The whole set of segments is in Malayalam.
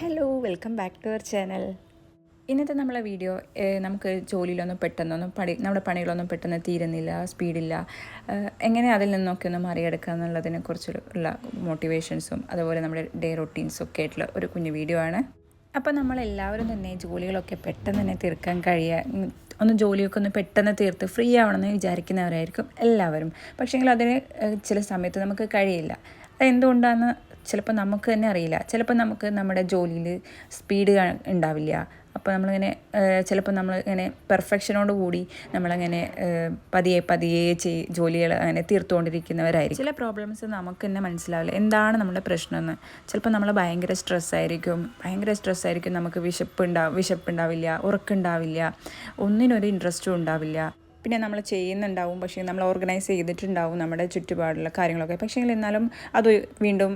Hello, welcome back to our channel. ഇന്നത്തെ നമ്മളെ വീഡിയോ നമുക്ക് ജോലിയിലൊന്നും പെട്ടെന്നൊന്നും നമ്മുടെ പണികളൊന്നും പെട്ടെന്ന് തീരുന്നില്ല, സ്പീഡില്ല, എങ്ങനെ അതിൽ നിന്നൊക്കെ ഒന്ന് മറികടക്കുക എന്നുള്ളതിനെ കുറിച്ചുള്ള മോട്ടിവേഷൻസും അതുപോലെ നമ്മുടെ ഡേ റൊട്ടീൻസും ഒക്കെ ആയിട്ടുള്ള ഒരു കുഞ്ഞു വീഡിയോ ആണ്. അപ്പോൾ നമ്മളെല്ലാവരും തന്നെ ജോലികളൊക്കെ പെട്ടെന്ന് തന്നെ തീർക്കാൻ ജോലിയൊക്കെ ഒന്ന് പെട്ടെന്ന് തീർത്ത് ഫ്രീ ആവണമെന്ന് വിചാരിക്കുന്നവരായിരിക്കും എല്ലാവരും. പക്ഷേങ്കിൽ അതിന് ചില സമയത്ത് നമുക്ക് കഴിയില്ല. അതെന്തുകൊണ്ടാണെന്ന് ചിലപ്പോൾ നമുക്ക് തന്നെ അറിയില്ല. ചിലപ്പോൾ നമുക്ക് നമ്മുടെ ജോലിയിൽ സ്പീഡ് ഉണ്ടാവില്ല. അപ്പോൾ നമ്മളിങ്ങനെ ചിലപ്പോൾ നമ്മളിങ്ങനെ പെർഫെക്ഷനോട് കൂടി നമ്മളങ്ങനെ പതിയെ പതിയെ ജോലികൾ അങ്ങനെ തീർത്തുകൊണ്ടിരിക്കുന്നവരായിരിക്കും. ചില പ്രോബ്ലംസ് നമുക്ക് തന്നെ മനസ്സിലാവില്ല എന്താണ് നമ്മുടെ പ്രശ്നമെന്ന്. ചിലപ്പോൾ നമ്മൾ ഭയങ്കര സ്ട്രെസ്സായിരിക്കും, നമുക്ക് വിശപ്പുണ്ടാവില്ല, ഉറക്കമുണ്ടാവില്ല, ഒന്നിനൊരു ഇൻട്രസ്റ്റും ഉണ്ടാവില്ല. പിന്നെ നമ്മൾ ചെയ്യുന്നുണ്ടാവും, പക്ഷേ നമ്മൾ ഓർഗനൈസ് ചെയ്തിട്ടുണ്ടാവും നമ്മുടെ ചുറ്റുപാടുള്ള കാര്യങ്ങളൊക്കെ. പക്ഷേ എന്നാലും അത് വീണ്ടും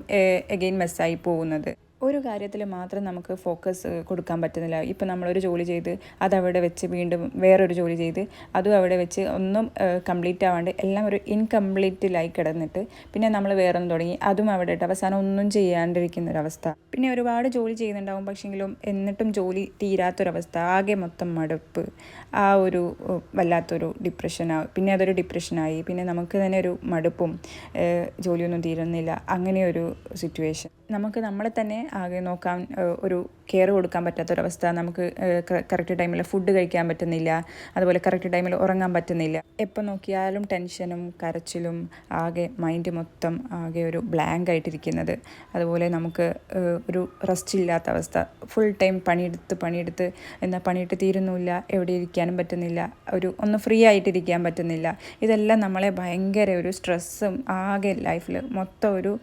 എഗെയിൻ മെസ്സായി പോകുന്നത്. ഒരു കാര്യത്തിൽ മാത്രം നമുക്ക് ഫോക്കസ് കൊടുക്കാൻ പറ്റുന്നില്ല. ഇപ്പം നമ്മളൊരു ജോലി ചെയ്ത് അതവിടെ വെച്ച് വീണ്ടും വേറൊരു ജോലി ചെയ്ത് അതും അവിടെ വെച്ച് ഒന്നും കംപ്ലീറ്റ് ആവാണ്ട് എല്ലാം ഒരു ഇൻകംപ്ലീറ്റിലായി കിടന്നിട്ട് പിന്നെ നമ്മൾ വേറൊന്നും തുടങ്ങി അതും അവിടെ ഇട്ട് അവസാനം ഒന്നും ചെയ്യാണ്ടിരിക്കുന്നൊരവസ്ഥ. പിന്നെ ഒരുപാട് ജോലി ചെയ്യുന്നുണ്ടാവും, പക്ഷെങ്കിലും എന്നിട്ടും ജോലി തീരാത്തൊരവസ്ഥ, ആകെ മൊത്തം മടുപ്പ്, ആ ഒരു വല്ലാത്തൊരു ഡിപ്രഷനാവും. പിന്നെ അതൊരു ഡിപ്രഷനായി, പിന്നെ നമുക്ക് തന്നെ ഒരു മടുപ്പും, ജോലിയൊന്നും തീരുന്നില്ല, അങ്ങനെയൊരു സിറ്റുവേഷൻ. നമുക്ക് നമ്മളെ തന്നെ ആകെ നോക്കാൻ ഒരു കെയർ കൊടുക്കാൻ പറ്റാത്തൊരവസ്ഥ. നമുക്ക് കറക്റ്റ് ടൈമിൽ ഫുഡ് കഴിക്കാൻ പറ്റുന്നില്ല, അതുപോലെ കറക്റ്റ് ടൈമിൽ ഉറങ്ങാൻ പറ്റുന്നില്ല. എപ്പോൾ നോക്കിയാലും ടെൻഷനും കരച്ചിലും, ആകെ മൈൻഡ് മൊത്തം ആകെ ഒരു ബ്ലാങ്ക് ആയിട്ടിരിക്കുന്നത്. അതുപോലെ നമുക്ക് ഒരു റെസ്റ്റ് ഇല്ലാത്ത അവസ്ഥ, ഫുൾ ടൈം പണിയെടുത്ത് എന്നാൽ പണിയിട്ട് തീരുന്നില്ല, എവിടെ ഇരിക്കാനും പറ്റുന്നില്ല, ഒന്ന് ഫ്രീ ആയിട്ടിരിക്കാൻ പറ്റുന്നില്ല. ഇതെല്ലാം നമ്മളെ ഭയങ്കര ഒരു സ്ട്രെസ്സും ആകെ ലൈഫിൽ മൊത്തം ഒരു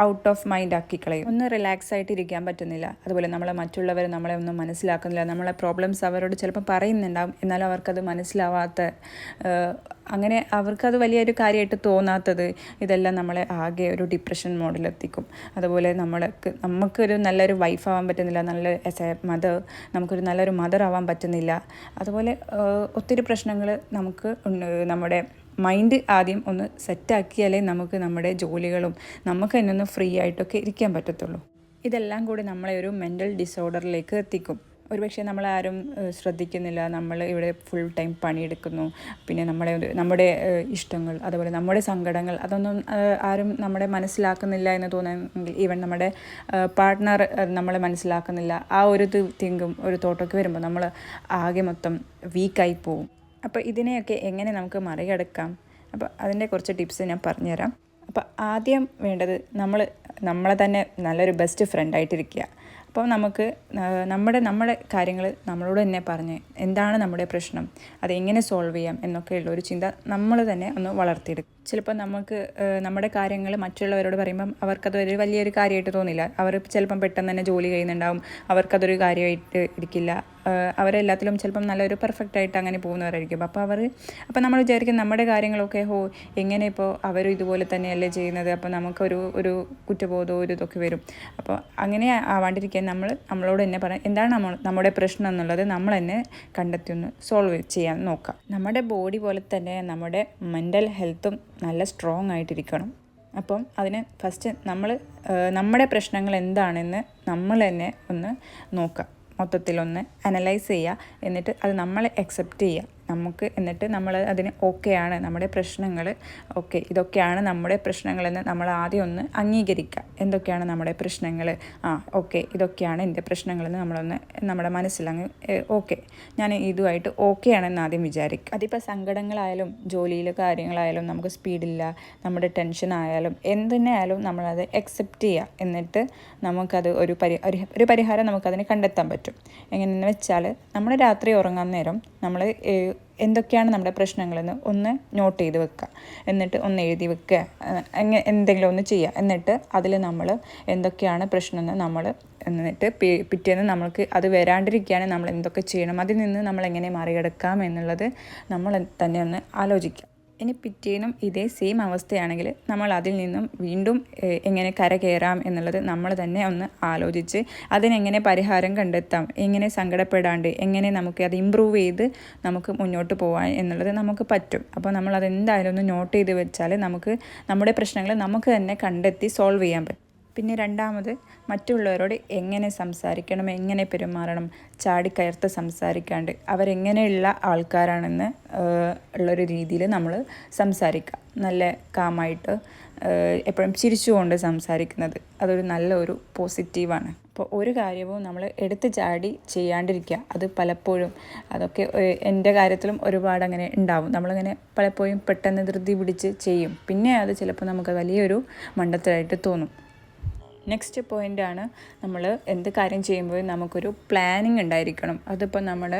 ഔട്ട് ഓഫ് മൈൻഡ് ആക്കി കളയും. ഒന്ന് റിലാക്സ് ആയിട്ട് ഇരിക്കാൻ പറ്റുന്നില്ല. അതുപോലെ മറ്റുള്ളവർ നമ്മളെ ഒന്നും മനസ്സിലാക്കുന്നില്ല. നമ്മളെ പ്രോബ്ലംസ് അവരോട് ചിലപ്പോൾ പറയുന്നുണ്ടാവും, എന്നാലും അവർക്കത് മനസ്സിലാവാത്ത, അങ്ങനെ അവർക്കത് വലിയൊരു കാര്യമായിട്ട് തോന്നാത്തത്, ഇതെല്ലാം നമ്മളെ ആകെ ഒരു ഡിപ്രഷൻ മോഡിലെത്തിക്കും. അതുപോലെ നമുക്കൊരു നല്ലൊരു വൈഫ് ആവാൻ പറ്റുന്നില്ല, ആസ് എ മദർ നമുക്കൊരു നല്ലൊരു മദർ ആവാൻ പറ്റുന്നില്ല. അതുപോലെ ഒത്തിരി പ്രശ്നങ്ങൾ നമുക്ക് നമ്മുടെ മൈൻഡ് ആദ്യം ഒന്ന് സെറ്റാക്കിയാലേ നമുക്ക് നമ്മുടെ ജോലികളും നമുക്ക് തന്നെ ഒന്ന് ഫ്രീ ആയിട്ടൊക്കെ ഇരിക്കാൻ പറ്റത്തുള്ളൂ. ഇതെല്ലാം കൂടി നമ്മളെ ഒരു മെൻ്റൽ ഡിസോർഡറിലേക്ക് എത്തിക്കും. ഒരുപക്ഷെ നമ്മളാരും ശ്രദ്ധിക്കുന്നില്ല, നമ്മൾ ഇവിടെ ഫുൾ ടൈം പണിയെടുക്കുന്നു, പിന്നെ നമ്മുടെ ഇഷ്ടങ്ങൾ, അതുപോലെ നമ്മുടെ സങ്കടങ്ങൾ, അതൊന്നും ആരും നമ്മളെ മനസ്സിലാക്കുന്നില്ല എന്ന് തോന്നുമെങ്കിൽ, ഈവൻ നമ്മുടെ പാർട്ട്ണർ നമ്മളെ മനസ്സിലാക്കുന്നില്ല, ആ ഒരു ഒരു തോട്ടൊക്കെ വരുമ്പോൾ നമ്മൾ ആകെ മൊത്തം വീക്കായി പോവും. അപ്പോൾ ഇതിനെയൊക്കെ എങ്ങനെ നമുക്ക് മറികടക്കാം? അപ്പോൾ അതിൻ്റെ കുറച്ച് ടിപ്സ് ഞാൻ പറഞ്ഞുതരാം. അപ്പോൾ ആദ്യം വേണ്ടത് നമ്മളെ തന്നെ നല്ലൊരു ബെസ്റ്റ് ഫ്രണ്ടായിട്ടിരിക്കുക. അപ്പോൾ നമുക്ക് നമ്മുടെ കാര്യങ്ങൾ നമ്മളോട് തന്നെ പറഞ്ഞ് എന്താണ് നമ്മുടെ പ്രശ്നം, അതെങ്ങനെ സോൾവ് ചെയ്യാം എന്നൊക്കെയുള്ള ഒരു ചിന്ത നമ്മൾ തന്നെ ഒന്ന് വളർത്തിയെടുക്കും. ചിലപ്പോൾ നമുക്ക് നമ്മുടെ കാര്യങ്ങൾ മറ്റുള്ളവരോട് പറയുമ്പം അവർക്കതൊരു വലിയൊരു കാര്യമായിട്ട് തോന്നില്ല. അവർ ചിലപ്പം പെട്ടെന്ന് തന്നെ ജോലി ചെയ്യുന്നുണ്ടാവും, അവർക്കതൊരു കാര്യമായിട്ട് ഇരിക്കില്ല. അവരെല്ലാത്തിലും ചിലപ്പം നല്ലൊരു പെർഫെക്റ്റായിട്ട് അങ്ങനെ പോകുന്നവരായിരിക്കും. അപ്പോൾ നമ്മൾ വിചാരിക്കും നമ്മുടെ കാര്യങ്ങളൊക്കെ എങ്ങനെ ഇപ്പോൾ അവരും ഇതുപോലെ തന്നെയല്ലേ ചെയ്യുന്നത്, അപ്പോൾ നമുക്കൊരു കുറ്റബോധവും ഇതൊക്കെ വരും. അപ്പോൾ അങ്ങനെ ആവാണ്ടിരിക്കാൻ നമ്മളോട് തന്നെ പറയാം എന്താണ് നമ്മുടെ പ്രശ്നം എന്നുള്ളത് നമ്മൾ തന്നെ കണ്ടെത്തി ഒന്ന് സോൾവ് ചെയ്യാൻ നോക്കാം. നമ്മുടെ ബോഡി പോലെ തന്നെ നമ്മുടെ മെൻ്റൽ ഹെൽത്തും നല്ല സ്ട്രോങ് ആയിട്ടിരിക്കണം. അപ്പം അതിന് ഫസ്റ്റ് നമ്മുടെ പ്രശ്നങ്ങൾ എന്താണെന്ന് നമ്മൾ തന്നെ ഒന്ന് നോക്കാം, മൊത്തത്തിലൊന്ന് അനലൈസ് ചെയ്യുക. എന്നിട്ട് അത് നമ്മളെ അക്സെപ്റ്റ് ചെയ്യുക. എന്നിട്ട് നമ്മൾ അതിന് ഓക്കെയാണ് നമ്മുടെ പ്രശ്നങ്ങൾ, ഇതൊക്കെയാണ് നമ്മുടെ പ്രശ്നങ്ങളെന്ന് നമ്മൾ ആദ്യം ഒന്ന് അംഗീകരിക്കുക. എന്തൊക്കെയാണ് നമ്മുടെ പ്രശ്നങ്ങൾ, ഓക്കെ ഇതൊക്കെയാണ് എൻ്റെ പ്രശ്നങ്ങളെന്ന് നമ്മളൊന്ന് നമ്മുടെ മനസ്സിലങ്ങ് ഞാൻ ഇതുമായിട്ട് ഓക്കെയാണെന്ന് ആദ്യം വിചാരിക്കുക. അതിപ്പോൾ സങ്കടങ്ങളായാലും ജോലിയിലെ കാര്യങ്ങളായാലും നമുക്ക് സ്പീഡില്ല, നമ്മുടെ ടെൻഷൻ ആയാലും എന്തിനായാലും നമ്മളത് അക്സെപ്റ്റ് ചെയ്യുക. എന്നിട്ട് നമുക്കത് ഒരു പരിഹാരം നമുക്കതിന് കണ്ടെത്താൻ പറ്റും. എങ്ങനെയെന്ന് വെച്ചാൽ നമ്മൾ രാത്രി ഉറങ്ങാൻ നേരം നമ്മൾ എന്തൊക്കെയാണ് നമ്മുടെ പ്രശ്നങ്ങളെന്ന് ഒന്ന് നോട്ട് ചെയ്ത് വെക്കുക. എന്നിട്ട് ഒന്ന് എഴുതി വെക്കുക, എന്തെങ്കിലും ഒന്ന് ചെയ്യുക. എന്നിട്ട് അതിൽ നമ്മൾ എന്തൊക്കെയാണ് പ്രശ്നമെന്ന് എന്നിട്ട് പിറ്റേന്ന് നമ്മൾക്ക് അത് വരാണ്ടിരിക്കുകയാണ് നമ്മൾ എന്തൊക്കെ ചെയ്യണം, അതിൽ നിന്ന് നമ്മൾ എങ്ങനെ മറികടക്കാം എന്നുള്ളത് നമ്മൾ തന്നെ ഒന്ന് ആലോചിക്കുക. ഇനി പിറ്റേന്നും ഇതേ സെയിം അവസ്ഥയാണെങ്കിൽ നമ്മൾ അതിൽ നിന്നും വീണ്ടും എങ്ങനെ കരകയറാം എന്നുള്ളത് നമ്മൾ തന്നെ ഒന്ന് ആലോചിച്ച് അതിനെങ്ങനെ പരിഹാരം കണ്ടെത്താം, എങ്ങനെ സങ്കടപ്പെടാണ്ട് എങ്ങനെ നമുക്ക് അത് ഇമ്പ്രൂവ് ചെയ്ത് നമുക്ക് മുന്നോട്ട് പോകാൻ എന്നുള്ളത് നമുക്ക് പറ്റും. അപ്പോൾ നമ്മളതെന്തായാലും ഒന്ന് നോട്ട് ചെയ്ത് വെച്ചാൽ നമുക്ക് നമ്മുടെ പ്രശ്നങ്ങൾ നമുക്ക് തന്നെ കണ്ടെത്തി സോൾവ് ചെയ്യാൻ പറ്റും. പിന്നെ രണ്ടാമത് മറ്റുള്ളവരോട് എങ്ങനെ സംസാരിക്കണം, എങ്ങനെ പെരുമാറണം, ചാടിക്കയർത്ത് സംസാരിക്കാണ്ട് അവരെങ്ങനെയുള്ള ആൾക്കാരാണെന്ന് ഉള്ളൊരു രീതിയിൽ നമ്മൾ സംസാരിക്കുക. നല്ല കാമായിട്ട് എപ്പോഴും ചിരിച്ചുകൊണ്ട് സംസാരിക്കുന്നത് അതൊരു നല്ലൊരു പോസിറ്റീവാണ്. അപ്പോൾ ഒരു കാര്യവും നമ്മൾ എടുത്ത് ചാടി ചെയ്യാണ്ടിരിക്കുക. അത് പലപ്പോഴും അതൊക്കെ എൻ്റെ കാര്യത്തിലും ഒരുപാട് അങ്ങനെ ഉണ്ടാവും. നമ്മളിങ്ങനെ പലപ്പോഴും പെട്ടെന്ന് ധൃതി പിടിച്ച് ചെയ്യും. പിന്നെ അത് ചിലപ്പോൾ നമുക്ക് വലിയൊരു മണ്ടത്തരമായിട്ട് തോന്നും. നെക്സ്റ്റ് പോയിൻ്റാണ്, നമ്മൾ എന്ത് കാര്യം ചെയ്യുമ്പോഴും നമുക്കൊരു പ്ലാനിങ് ഉണ്ടായിരിക്കണം. അതിപ്പോൾ നമ്മൾ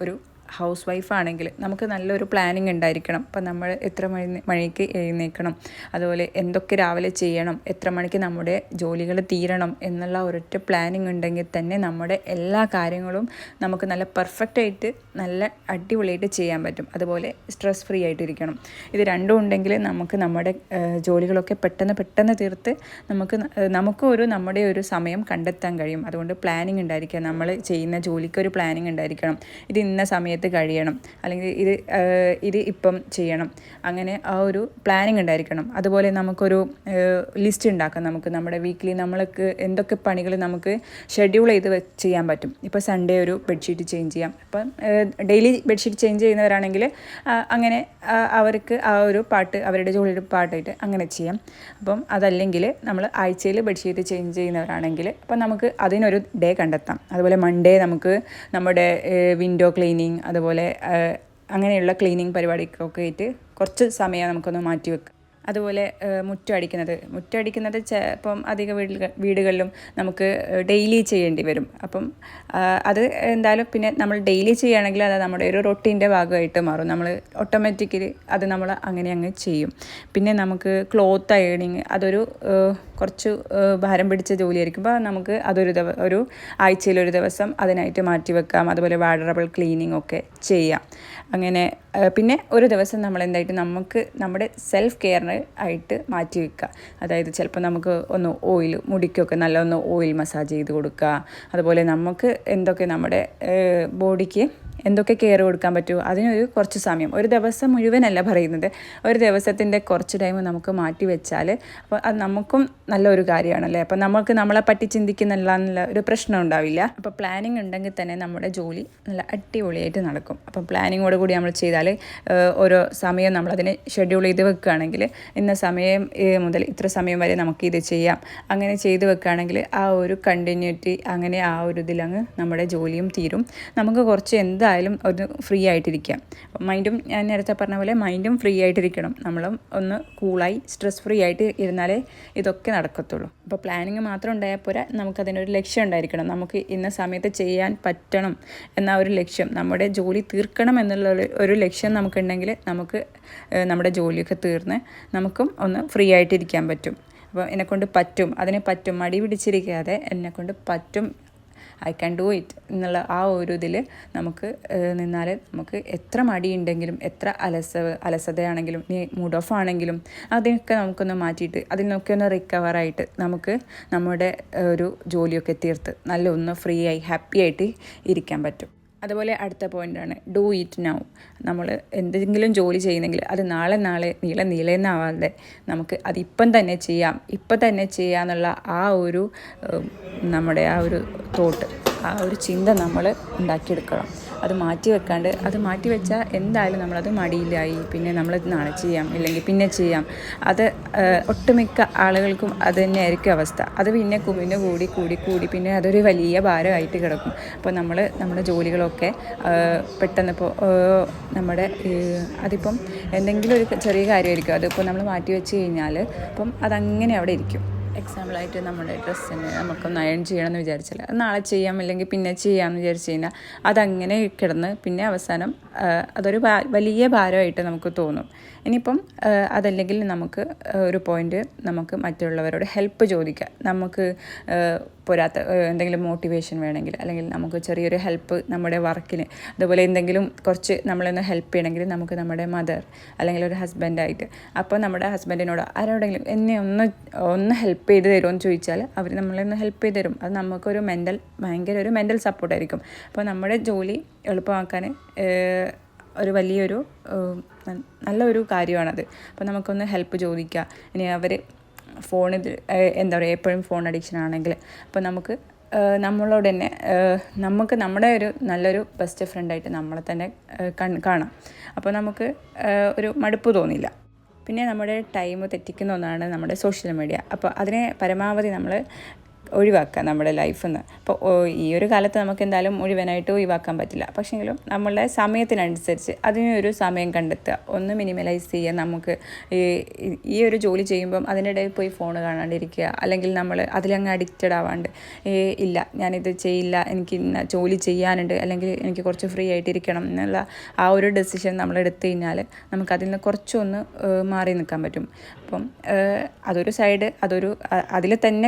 ഒരു ഹൗസ് വൈഫാണെങ്കിൽ നമുക്ക് നല്ലൊരു പ്ലാനിങ് ഉണ്ടായിരിക്കണം. അപ്പം നമ്മൾ എത്ര മണിക്ക് എഴുന്നേൽക്കണം, അതുപോലെ എന്തൊക്കെ രാവിലെ ചെയ്യണം, എത്ര മണിക്ക് നമ്മുടെ ജോലികൾ തീരണം എന്നുള്ള ഒരൊറ്റ പ്ലാനിങ് ഉണ്ടെങ്കിൽ തന്നെ നമ്മുടെ എല്ലാ കാര്യങ്ങളും നമുക്ക് നല്ല പെർഫെക്റ്റായിട്ട് നല്ല അടിപൊളിയായിട്ട് ചെയ്യാൻ പറ്റും. അതുപോലെ സ്ട്രെസ് ഫ്രീ ആയിട്ടിരിക്കണം. ഇത് രണ്ടും ഉണ്ടെങ്കിൽ നമുക്ക് നമ്മുടെ ജോലികളൊക്കെ പെട്ടെന്ന് തീർത്ത് നമ്മുടെ ഒരു സമയം കണ്ടെത്താൻ കഴിയും. അതുകൊണ്ട് പ്ലാനിങ് ഉണ്ടായിരിക്കുക. നമ്മൾ ചെയ്യുന്ന ജോലിക്ക് ഒരു പ്ലാനിങ് ഉണ്ടായിരിക്കണം. ഇത് ഇന്ന സമയത്ത് കഴിയണം, അല്ലെങ്കിൽ ഇത് ഇപ്പം ചെയ്യണം, അങ്ങനെ ആ ഒരു പ്ലാനിങ് ഉണ്ടായിരിക്കണം. അതുപോലെ നമുക്കൊരു ലിസ്റ്റ് ഉണ്ടാക്കാം. നമുക്ക് നമ്മുടെ വീക്കിലി നമ്മൾക്ക് എന്തൊക്കെ പണികൾ നമുക്ക് ഷെഡ്യൂൾ ചെയ്ത് ചെയ്യാൻ പറ്റും. ഇപ്പോൾ സൺഡേ ഒരു ബെഡ്ഷീറ്റ് ചേഞ്ച് ചെയ്യാം. അപ്പം ഡെയിലി ബെഡ്ഷീറ്റ് ചേഞ്ച് ചെയ്യുന്നവരാണെങ്കിൽ അങ്ങനെ അവർക്ക് ആ ഒരു പാട്ട് അവരുടെ ജോലിയുടെ പാട്ടായിട്ട് അങ്ങനെ ചെയ്യാം. അപ്പം അതല്ലെങ്കിൽ നമ്മൾ ആഴ്ചയിൽ ബെഡ്ഷീറ്റ് ചേഞ്ച് ചെയ്യുന്നവരാണെങ്കിൽ അപ്പം നമുക്ക് അതിനൊരു ഡേ കണ്ടെത്താം. അതുപോലെ മൺഡേ നമുക്ക് നമ്മുടെ വിൻഡോ ക്ലീനിങ്, അതുപോലെ അങ്ങനെയുള്ള ക്ലീനിങ് പരിപാടിക്കൊക്കെ ആയിട്ട് കുറച്ച് സമയം നമുക്കൊന്ന് മാറ്റി വെക്കാം. അതുപോലെ മുറ്റടിക്കുന്നത് ഇപ്പം അധിക വീടുകളിലും നമുക്ക് ഡെയിലി ചെയ്യേണ്ടി വരും. അപ്പം അത് എന്തായാലും പിന്നെ നമ്മൾ ഡെയിലി ചെയ്യുകയാണെങ്കിൽ അത് നമ്മുടെ ഒരു റൊട്ടീൻ്റെ ഭാഗമായിട്ട് മാറും. നമ്മൾ ഓട്ടോമാറ്റിക്കലി അത് നമ്മൾ അങ്ങ് ചെയ്യും. പിന്നെ നമുക്ക് ക്ലോത്ത് അയണിങ് അതൊരു കുറച്ച് ഭാരം പിടിച്ച ജോലിയായിരിക്കും. അപ്പോൾ നമുക്ക് ഒരു ആഴ്ചയിലൊരു ദിവസം അതിനായിട്ട് മാറ്റി വെക്കാം. അതുപോലെ വാർഡറബിൾ ക്ലീനിങ് ഒക്കെ ചെയ്യാം. അങ്ങനെ പിന്നെ ഒരു ദിവസം നമ്മൾ എന്തായിട്ട് നമുക്ക് നമ്മുടെ സെൽഫ് കെയറിന് ആയിട്ട് മാറ്റി വെക്കുക. അതായത് ചിലപ്പോൾ നമുക്ക് ഒന്ന് മുടിക്കൊക്കെ നല്ല ഓയിൽ മസാജ് ചെയ്ത് കൊടുക്കുക. അതുപോലെ നമുക്ക് എന്തൊക്കെ നമ്മുടെ ബോഡിക്ക് എന്തൊക്കെ കെയർ കൊടുക്കാൻ പറ്റുമോ അതിനൊരു കുറച്ച് സമയം, ഒരു ദിവസം മുഴുവനല്ല പറയുന്നത്, ഒരു ദിവസത്തിൻ്റെ കുറച്ച് ടൈം നമുക്ക് മാറ്റി വെച്ചാൽ അപ്പോൾ അത് നമുക്കും നല്ലൊരു കാര്യമാണല്ലേ. അപ്പോൾ നമുക്ക് നമ്മളെ പറ്റി ചിന്തിക്കുന്നില്ല ഒരു പ്രശ്നം ഉണ്ടാവില്ല. അപ്പോൾ പ്ലാനിങ് ഉണ്ടെങ്കിൽ തന്നെ നമ്മുടെ ജോലി നല്ല അടിപൊളിയായിട്ട് നടക്കും. അപ്പം പ്ലാനിങ്ങോട് കൂടി നമ്മൾ ചെയ്താൽ ഓരോ സമയം നമ്മളതിനെ ഷെഡ്യൂൾ ചെയ്ത് വെക്കുകയാണെങ്കിൽ ഇന്ന സമയം മുതൽ ഇത്ര സമയം വരെ നമുക്കിത് ചെയ്യാം, അങ്ങനെ ചെയ്ത് വെക്കുകയാണെങ്കിൽ ആ ഒരു കണ്ടിന്യൂറ്റി അങ്ങനെ ആ ഒരു ഇതിലങ്ങ് നമ്മുടെ ജോലിയും തീരും. നമുക്ക് കുറച്ച് എന്തായാലും ഒന്ന് ഫ്രീ ആയിട്ടിരിക്കാം. മൈൻഡും ഞാൻ നേരത്തെ പറഞ്ഞ പോലെ മൈൻഡും ഫ്രീ ആയിട്ടിരിക്കണം. നമ്മളും ഒന്ന് കൂളായി സ്ട്രെസ് ഫ്രീ ആയിട്ട് ഇരുന്നാലേ ഇതൊക്കെ നടക്കത്തുള്ളൂ. അപ്പോൾ പ്ലാനിങ് മാത്രം ഉണ്ടായാൽ പോരാ, നമുക്കതിനൊരു ലക്ഷ്യം ഉണ്ടായിരിക്കണം. നമുക്ക് ഇന്ന സമയത്ത് ചെയ്യാൻ പറ്റണം എന്ന ഒരു ലക്ഷ്യം, നമ്മുടെ ജോലി തീർക്കണം എന്നുള്ള ഒരു ലക്ഷ്യം നമുക്കുണ്ടെങ്കിൽ നമുക്ക് നമ്മുടെ ജോലിയൊക്കെ തീർന്ന് നമുക്കും ഒന്ന് ഫ്രീ ആയിട്ടിരിക്കാൻ പറ്റും. അപ്പോൾ എന്നെക്കൊണ്ട് പറ്റും മടി പിടിച്ചിരിക്കാതെ എന്നെക്കൊണ്ട് പറ്റും, ഐ ക്യാൻ ഡു ഇറ്റ് എന്നുള്ള ആ ഒരു ഇതിൽ നമുക്ക് നിന്നാൽ നമുക്ക് എത്ര മടിയുണ്ടെങ്കിലും എത്ര അലസതയാണെങ്കിലും മൂഡ് ഓഫ് ആണെങ്കിലും അതിനൊക്കെ നമുക്കൊന്ന് മാറ്റിയിട്ട് അതിനൊക്കെ ഒന്ന് റിക്കവറായിട്ട് നമുക്ക് നമ്മുടെ ഒരു ജോലിയൊക്കെ തീർത്ത് ഒന്ന് ഫ്രീ ആയി ഹാപ്പി ആയിട്ട് ഇരിക്കാൻ പറ്റും. അതുപോലെ അടുത്ത പോയിൻ്റാണ് ഡു ഇറ്റ് നൗ. നമ്മൾ എന്തെങ്കിലും ജോലി ചെയ്യുന്നെങ്കിൽ അത് നാളെ നീളെന്നാവാതെ നമുക്ക് അതിപ്പം തന്നെ ചെയ്യാമെന്നുള്ള ആ ഒരു നമ്മുടെ ആ ഒരു തോട്ട്, ആ ഒരു ചിന്ത നമ്മൾ ഉണ്ടാക്കിയെടുക്കണം. അത് മാറ്റി വെച്ചാൽ എന്തായാലും നമ്മളത് മടിയിലായി, പിന്നെ നമ്മൾ നാളെ ചെയ്യാം ഇല്ലെങ്കിൽ പിന്നെ ചെയ്യാം. അത് ഒട്ടുമിക്ക ആളുകൾക്കും അത് തന്നെയായിരിക്കും അവസ്ഥ. അത് പിന്നെ കൂടി പിന്നെ അതൊരു വലിയ ഭാരമായിട്ട് കിടക്കും. അപ്പോൾ നമ്മുടെ ജോലികളൊക്കെ പെട്ടെന്ന് ഇപ്പോൾ അതിപ്പം എന്തെങ്കിലും ഒരു ചെറിയ കാര്യമായിരിക്കും, അതിപ്പോൾ നമ്മൾ മാറ്റി വെച്ച് കഴിഞ്ഞാൽ അപ്പം അതങ്ങനെ അവിടെ ഇരിക്കും. എക്സാമ്പിളായിട്ട് നമ്മുടെ ഡ്രസ്സിന് നമുക്കൊന്ന് അയൺ ചെയ്യണമെന്ന് വിചാരിച്ചാൽ അത് നാളെ ചെയ്യാം ഇല്ലെങ്കിൽ പിന്നെ ചെയ്യാമെന്ന് വിചാരിച്ച് കഴിഞ്ഞാൽ അതങ്ങനെ കിടന്ന് പിന്നെ അവസാനം അതൊരു വലിയ ഭാരമായിട്ട് നമുക്ക് തോന്നും. ഇനിയിപ്പം അതല്ലെങ്കിൽ നമുക്ക് ഒരു പോയിൻ്റ് നമുക്ക് മറ്റുള്ളവരോട് ഹെൽപ്പ് ചോദിക്കാം. നമുക്ക് പോരാത്ത എന്തെങ്കിലും മോട്ടിവേഷൻ വേണമെങ്കിൽ അല്ലെങ്കിൽ നമുക്ക് ചെറിയൊരു ഹെൽപ്പ് നമ്മുടെ വർക്കിന്, അതുപോലെ എന്തെങ്കിലും കുറച്ച് നമ്മളൊന്ന് ഹെൽപ്പ് ചെയ്യണമെങ്കിൽ നമുക്ക് നമ്മുടെ മദർ അല്ലെങ്കിൽ ഒരു ഹസ്ബൻഡായിട്ട് അപ്പോൾ നമ്മുടെ ഹസ്ബൻഡിനോട് ആരോടെങ്കിലും എന്നെ ഒന്ന് ഹെൽപ്പ് ചെയ്ത് തരുമോ എന്ന് ചോദിച്ചാൽ അവർ നമ്മളൊന്ന് ഹെൽപ്പ് ചെയ്ത് തരും. അത് നമുക്കൊരു ഭയങ്കര ഒരു മെൻ്റൽ സപ്പോർട്ടായിരിക്കും. അപ്പോൾ നമ്മുടെ ജോലി എളുപ്പമാക്കാൻ ഒരു വലിയൊരു നല്ലൊരു കാര്യമാണത്. അപ്പോൾ നമുക്കൊന്ന് ഹെൽപ്പ് ചോദിക്കുക. ഇനി അവർ ഫോണിൽ എന്താ പറയുക എപ്പോഴും ഫോൺ അഡിക്ഷൻ ആണെങ്കിൽ അപ്പോൾ നമുക്ക് നമ്മളോട് തന്നെ നമുക്ക് നമ്മുടെ ഒരു നല്ലൊരു ബെസ്റ്റ് ഫ്രണ്ടായിട്ട് നമ്മളെ തന്നെ കാണാം. അപ്പോൾ നമുക്ക് ഒരു മടുപ്പ് തോന്നില്ല. പിന്നെ നമ്മുടെ ടൈം തെറ്റിക്കുന്ന ഒന്നാണ് നമ്മുടെ സോഷ്യൽ മീഡിയ. അപ്പോൾ അതിനെ പരമാവധി നമ്മൾ ഒഴിവാക്കുക നമ്മുടെ ലൈഫിൽ നിന്ന്. അപ്പോൾ ഈ ഒരു കാലത്ത് നമുക്ക് എന്തായാലും മുഴുവനായിട്ട് ഒഴിവാക്കാൻ പറ്റില്ല. പക്ഷേങ്കിലും നമ്മളുടെ സമയത്തിനനുസരിച്ച് അതിനൊരു സമയം കണ്ടെത്തുക, ഒന്ന് മിനിമലൈസ് ചെയ്യുക. നമുക്ക് ഈ ഒരു ജോലി ചെയ്യുമ്പം അതിനിടയിൽ പോയി ഫോൺ കാണാണ്ടിരിക്കുക, അല്ലെങ്കിൽ നമ്മൾ അതിലങ്ങ് അഡിക്റ്റഡ് ആവാണ്ട് ഇല്ല ഞാനിത് ചെയ്യില്ല, എനിക്ക് ഇന്ന ജോലി ചെയ്യാനുണ്ട്, അല്ലെങ്കിൽ എനിക്ക് കുറച്ച് ഫ്രീ ആയിട്ടിരിക്കണം എന്നുള്ള ആ ഒരു ഡെസിഷൻ നമ്മൾ എടുത്തു കഴിഞ്ഞാൽ നമുക്കതിൽ നിന്ന് കുറച്ചൊന്ന് മാറി നിൽക്കാൻ പറ്റും. അപ്പം അതൊരു സൈഡ്, അതിൽ തന്നെ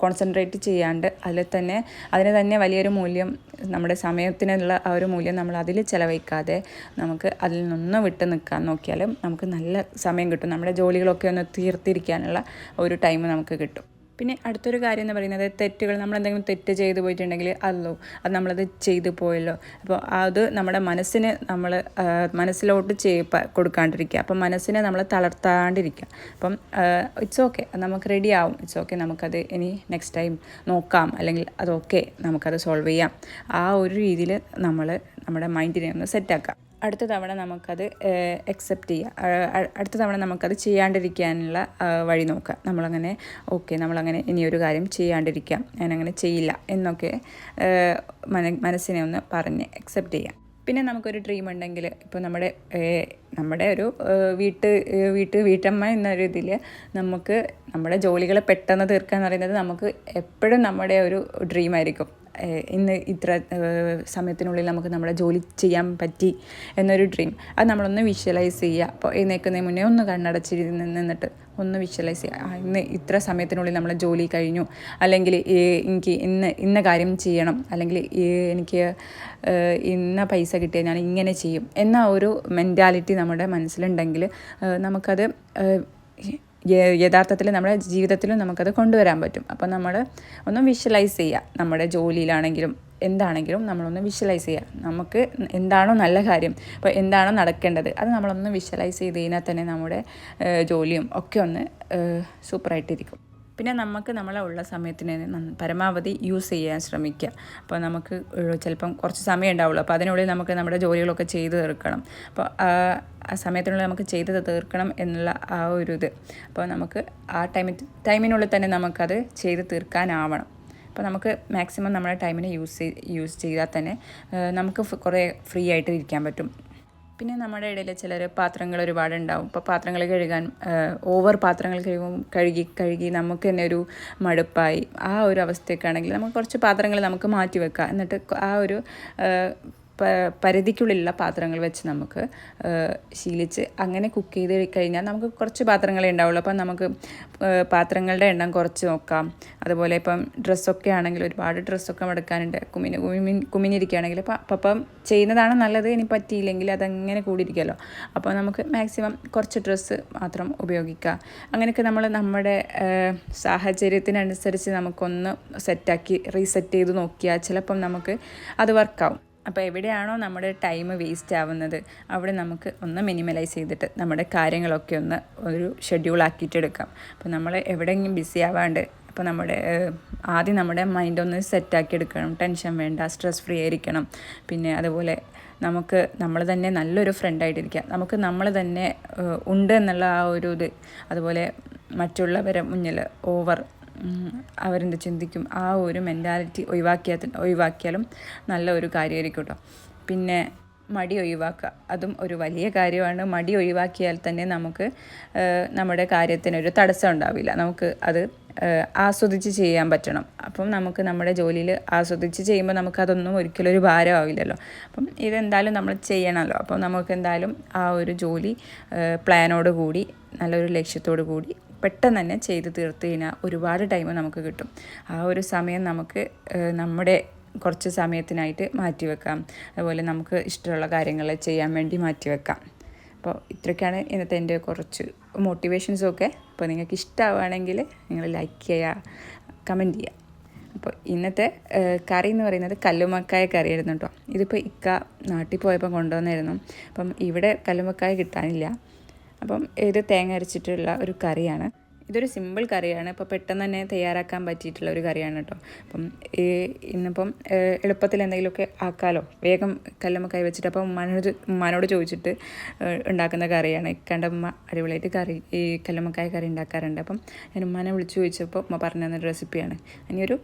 കോൺസെൻട്രേറ്റ് ചെയ്യാണ്ട് അതിന് തന്നെ വലിയൊരു മൂല്യം, നമ്മുടെ സമയത്തിനുള്ള ആ ഒരു മൂല്യം നമ്മൾ അതിൽ ചിലവഴിക്കാതെ നമുക്ക് അതിൽ നിന്ന് വിട്ട് നിൽക്കാൻ നോക്കിയാലും നമുക്ക് നല്ല സമയം കിട്ടും. നമ്മുടെ ജോലികളൊക്കെ ഒന്ന് തീർത്തിരിക്കാനുള്ള ഒരു ടൈം നമുക്ക് കിട്ടും. പിന്നെ അടുത്തൊരു കാര്യം എന്ന് പറയുന്നത് തെറ്റുകൾ. നമ്മളെന്തെങ്കിലും തെറ്റ് ചെയ്തു പോയിട്ടുണ്ടെങ്കിൽ അത് നമ്മളത് ചെയ്തു പോയല്ലോ, അപ്പോൾ അത് നമ്മുടെ മനസ്സിലോട്ട് കൊടുക്കാണ്ടിരിക്കുക. അപ്പം മനസ്സിനെ നമ്മൾ തളർത്താണ്ടിരിക്കുക. അപ്പം ഇറ്റ്സ് ഓക്കെ, നമുക്ക് റെഡി ആവും, ഇറ്റ്സ് ഓക്കെ, നമുക്കത് ഇനി നെക്സ്റ്റ് ടൈം നോക്കാം, അല്ലെങ്കിൽ അതൊക്കെ നമുക്കത് സോൾവ് ചെയ്യാം. ആ ഒരു രീതിയിൽ നമ്മുടെ മൈൻഡിനെ ഒന്ന് സെറ്റാക്കാം. അടുത്ത തവണ നമുക്കത് അക്സെപ്റ്റ് ചെയ്യുക, അടുത്ത തവണ നമുക്കത് ചെയ്യാണ്ടിരിക്കാനുള്ള വഴി നോക്കുക. നമ്മളങ്ങനെ ഇനിയൊരു കാര്യം ചെയ്യാണ്ടിരിക്കാം, ഞാനങ്ങനെ ചെയ്യില്ല എന്നൊക്കെ മനസ്സിനെ ഒന്ന് പറഞ്ഞ് അക്സെപ്റ്റ് ചെയ്യാം. പിന്നെ നമുക്കൊരു ഡ്രീം ഉണ്ടെങ്കിൽ, ഇപ്പോൾ നമ്മുടെ ഒരു വീട്ടമ്മ എന്നൊരു ഇതിൽ നമുക്ക് നമ്മുടെ ജോലികൾ പെട്ടെന്ന് തീർക്കുക എന്ന് പറയുന്നത് നമുക്ക് എപ്പോഴും നമ്മുടെ ഒരു ഡ്രീമായിരിക്കും. ഇന്ന് ഇത്ര സമയത്തിനുള്ളിൽ നമുക്ക് നമ്മുടെ ജോലി ചെയ്യാൻ പറ്റി എന്നൊരു ഡ്രീം. അത് നമ്മളൊന്ന് വിഷ്വലൈസ് ചെയ്യുക. അപ്പോൾ എഴുന്നേൽക്കുന്നതിന് മുന്നേ ഒന്ന് കണ്ണടച്ചിരുന്നിട്ട് ഒന്ന് വിഷ്വലൈസ് ചെയ്യുക, ഇന്ന് ഇത്ര സമയത്തിനുള്ളിൽ നമ്മളെ ജോലി കഴിഞ്ഞു, അല്ലെങ്കിൽ എനിക്ക് ഇന്ന കാര്യം ചെയ്യണം, അല്ലെങ്കിൽ എനിക്ക് ഇന്ന പൈസ കിട്ടിയാൽ ഞാൻ ഇങ്ങനെ ചെയ്യും എന്ന ഒരു മെൻറ്റാലിറ്റി നമ്മുടെ മനസ്സിലുണ്ടെങ്കിൽ നമുക്കത് യഥാർത്ഥത്തിൽ നമ്മുടെ ജീവിതത്തിലും നമുക്കത് കൊണ്ടുവരാൻ പറ്റും. അപ്പോൾ നമ്മൾ ഒന്ന് വിഷ്വലൈസ് ചെയ്യുക, നമ്മുടെ ജോലിയിലാണെങ്കിലും എന്താണെങ്കിലും നമ്മളൊന്ന് വിഷ്വലൈസ് ചെയ്യുക. നമുക്ക് എന്താണോ നല്ല കാര്യം, അപ്പോൾ എന്താണോ നടക്കേണ്ടത് അത് നമ്മളൊന്ന് വിഷ്വലൈസ് ചെയ്ത് കഴിഞ്ഞാൽ തന്നെ നമ്മുടെ ജോലിയും ഒക്കെ ഒന്ന് സൂപ്പറായിട്ടിരിക്കും. പിന്നെ നമുക്ക് നമ്മളെ ഉള്ള സമയത്തിന് പരമാവധി യൂസ് ചെയ്യാൻ ശ്രമിക്കുക. അപ്പോൾ നമുക്ക് ചിലപ്പം കുറച്ച് സമയം ഉണ്ടാവുള്ളൂ, അപ്പോൾ അതിനുള്ളിൽ നമുക്ക് നമ്മുടെ ജോലികളൊക്കെ ചെയ്ത് തീർക്കണം. അപ്പോൾ ആ സമയത്തിനുള്ളിൽ നമുക്ക് ചെയ്ത് തീർക്കണം എന്നുള്ള ആ ഒരു ഇത്, അപ്പോൾ നമുക്ക് ആ ടൈമിനുള്ളിൽ തന്നെ നമുക്കത് ചെയ്ത് തീർക്കാനാവണം. അപ്പോൾ നമുക്ക് മാക്സിമം നമ്മുടെ ടൈമിനെ യൂസ് ചെയ്താൽ തന്നെ നമുക്ക് കുറേ ഫ്രീ ആയിട്ട് ഇരിക്കാൻ പറ്റും. പിന്നെ നമ്മുടെ ഇടയിൽ ചിലർ പാത്രങ്ങൾ ഒരുപാടുണ്ടാവും. ഇപ്പോൾ പാത്രങ്ങൾ കഴുകാൻ പാത്രങ്ങൾ കഴുകി നമുക്ക് തന്നെ ഒരു മടുപ്പായി ആ ഒരു അവസ്ഥയൊക്കെ ആണെങ്കിൽ നമുക്ക് കുറച്ച് പാത്രങ്ങൾ നമുക്ക് മാറ്റി വെക്കാം. എന്നിട്ട് ആ ഒരു പരിധിക്കുള്ളിലുള്ള പാത്രങ്ങൾ വെച്ച് നമുക്ക് ശീലിച്ച് അങ്ങനെ കുക്ക് ചെയ്ത് കഴിഞ്ഞാൽ നമുക്ക് കുറച്ച് പാത്രങ്ങളേ ഉണ്ടാവുള്ളൂ. അപ്പം നമുക്ക് പാത്രങ്ങളുടെ എണ്ണം കുറച്ച് നോക്കാം. അതുപോലെ ഇപ്പം ഡ്രസ്സൊക്കെ ആണെങ്കിൽ ഒരുപാട് ഡ്രസ്സൊക്കെ എടുക്കാനുണ്ട്, കുമിഞ്ഞിരിക്കുകയാണെങ്കിൽ അപ്പം ചെയ്യുന്നതാണ് നല്ലത്. ഇനി പറ്റിയില്ലെങ്കിൽ അതങ്ങനെ കൂടിയിരിക്കുമല്ലോ. അപ്പോൾ നമുക്ക് മാക്സിമം കുറച്ച് ഡ്രസ്സ് മാത്രം ഉപയോഗിക്കുക. അങ്ങനെയൊക്കെ നമ്മുടെ സാഹചര്യത്തിനനുസരിച്ച് നമുക്കൊന്ന് റീസെറ്റ് ചെയ്ത് നോക്കിയാൽ ചിലപ്പം നമുക്ക് അത് വർക്കാവും. അപ്പോൾ എവിടെയാണോ നമ്മുടെ ടൈം വേസ്റ്റ് ആവുന്നത് അവിടെ നമുക്ക് ഒന്ന് മിനിമലൈസ് ചെയ്തിട്ട് നമ്മുടെ കാര്യങ്ങളൊക്കെ ഒരു ഷെഡ്യൂളാക്കിയിട്ട് എടുക്കാം. അപ്പോൾ നമ്മൾ എവിടെയെങ്കിലും ബിസി ആവാണ്ട് അപ്പോൾ ആദ്യം നമ്മുടെ മൈൻഡ് ഒന്ന് സെറ്റാക്കി എടുക്കണം. ടെൻഷൻ വേണ്ട, സ്ട്രെസ് ഫ്രീ ആയിരിക്കണം. പിന്നെ അതുപോലെ നമ്മൾ തന്നെ നല്ലൊരു ഫ്രണ്ടായിട്ടിരിക്കുക. നമ്മൾ തന്നെ ഉണ്ട് എന്നുള്ള ആ ഒരു ഇത്, അതുപോലെ മറ്റുള്ളവരെ മുന്നിൽ അവരെന്ത് ചിന്തിക്കും ആ ഒരു മെൻറ്റാലിറ്റി ഒഴിവാക്കിയാലും നല്ല ഒരു കാര്യമായിരിക്കും കേട്ടോ. പിന്നെ മടി ഒഴിവാക്കുക, അതും ഒരു വലിയ കാര്യമാണ്. മടി ഒഴിവാക്കിയാൽ തന്നെ നമുക്ക് നമ്മുടെ കാര്യത്തിനൊരു തടസ്സം ഉണ്ടാവില്ല. നമുക്ക് അത് ആസ്വദിച്ച് ചെയ്യാൻ പറ്റണം. അപ്പം നമുക്ക് നമ്മുടെ ജോലിയിൽ ആസ്വദിച്ച് ചെയ്യുമ്പോൾ നമുക്കതൊന്നും ഒരിക്കലും ഒരു ഭാരമാവില്ലല്ലോ. അപ്പം ഇതെന്തായാലും നമ്മൾ ചെയ്യണമല്ലോ. അപ്പം നമുക്ക് എന്തായാലും ആ ഒരു ജോലി പ്ലാനോട് കൂടി നല്ലൊരു ലക്ഷ്യത്തോടു കൂടി പെട്ടെന്ന് തന്നെ ചെയ്ത് തീർത്ത് കഴിഞ്ഞാൽ ഒരുപാട് ടൈം നമുക്ക് കിട്ടും. ആ ഒരു സമയം നമുക്ക് നമ്മുടെ കുറച്ച് സമയത്തിനായിട്ട് മാറ്റിവെക്കാം. അതുപോലെ നമുക്ക് ഇഷ്ടമുള്ള കാര്യങ്ങൾ ചെയ്യാൻ വേണ്ടി മാറ്റിവെക്കാം. അപ്പോൾ ഇത്രയൊക്കെയാണ് ഇന്നത്തെ എൻ്റെ കുറച്ച് മോട്ടിവേഷൻസൊക്കെ. അപ്പോൾ നിങ്ങൾക്ക് ഇഷ്ടമാവുകയാണെങ്കിൽ നിങ്ങൾ ലൈക്ക് ചെയ്യുക, കമൻറ്റ് ചെയ്യുക. അപ്പോൾ ഇന്നത്തെ കറി എന്ന് പറയുന്നത് കല്ലുമക്കായ കറിയായിരുന്നു കേട്ടോ. ഇതിപ്പോൾ ഇക്ക നാട്ടിൽ പോയപ്പോൾ കൊണ്ടുവന്നായിരുന്നു. അപ്പം ഇവിടെ കല്ലുമക്കായ കിട്ടാനില്ല. അപ്പം ഇത് തേങ്ങ അരച്ചിട്ടുള്ള ഒരു കറിയാണ്. ഇതൊരു സിമ്പിൾ കറിയാണ്. അപ്പോൾ പെട്ടെന്ന് തന്നെ തയ്യാറാക്കാൻ പറ്റിയിട്ടുള്ള ഒരു കറിയാണ് കേട്ടോ. അപ്പം ഇന്നിപ്പം എളുപ്പത്തിൽ എന്തെങ്കിലുമൊക്കെ ആക്കാമല്ലോ, വേഗം കല്ലുമ്മ കൈ വെച്ചിട്ട്. അപ്പം ഉമ്മാനോട് ചോദിച്ചിട്ട് ഉണ്ടാക്കുന്ന കറിയാണ്. ഇക്കാൻ്റെ ഉമ്മ അടിപൊളിയായിട്ട് ഈ കല്ലുമ്മക്കായ കറി ഉണ്ടാക്കാറുണ്ട്. അപ്പം ഞാൻ ഉമ്മാനെ വിളിച്ച് ചോദിച്ചപ്പോൾ ഉമ്മ പറഞ്ഞു തന്നൊരു റെസിപ്പിയാണ്. ഇനിയൊരു